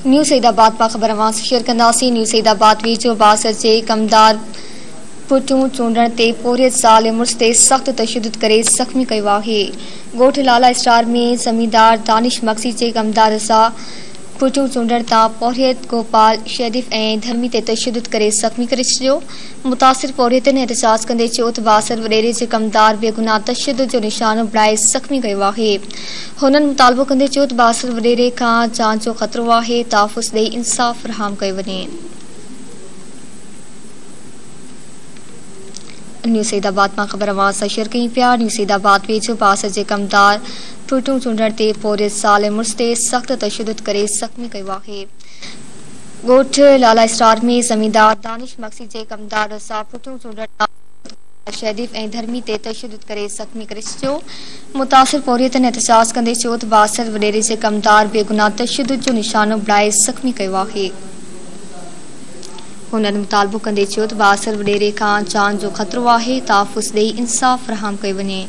News Saidabad पा ख़बर अवां शेयर कंदासीं। न्यूज़ सईदाबाद वीडियो बासर जे कमदार पुटूं चूंडण ते पोरियत साल मुड़ुस ते सख़्त तशद्दुद करे ज़ख़्मी कयो आहे। ॻोठ लाला स्टार में ज़मींदार दानिश मक्सी जे कमदार सां पुटूं चूंडण तां पोरियत गोपाल शरीफ ऐं धर्मी ते तशद्दुद करे ज़ख़्मी करे छॾियो। मुतासिर पोरियतनि एहतजाज कंदे चयो त बासर वॾेरे जे कमदार बेगुनाह तशद्दुद जो निशानो बणाए ज़ख़्मी कयो आहे। हुननि मुतालबो कंदे चयो त बासर वॾेरे खां जांच जो ख़तरो आहे, तहफ़ुज़ ॾेई इंसाफ़ फ़राहम कयो वञे। न्यूज़ सईदाबाद मां ख़बर अवां सां शेयर कयूं पिया। न्यूज़ सईदाबाद वेझो बासर जे कमदार पुटूं चूंडण ते पोरियत साल मुड़ुस ते सख़्त तशद्दुद करे ज़ख़्मी कयो आहे। ॻोठ लाला स्टार में ज़मींदार दानिश मक्सी जे कमदार सां पुटूं चूंडण तां शरीफ ऐं धर्मी ते तशद्दुद करे ज़ख़्मी करे छॾियो। मुतासिर पोरियतनि एहतजाज कंदे चयो त बासर वॾेरे जे कमदार बेगुनाह तशद्दुद जो निशानो बणाए ज़ख़्मी कयो आहे। हुननि मुतालबो कंदे चयो त बासर वॾेरे खां जान जो ख़तरो आहे, तहफ़ुज़ ॾेई इंसाफ़ फ़राहम कयो वञे।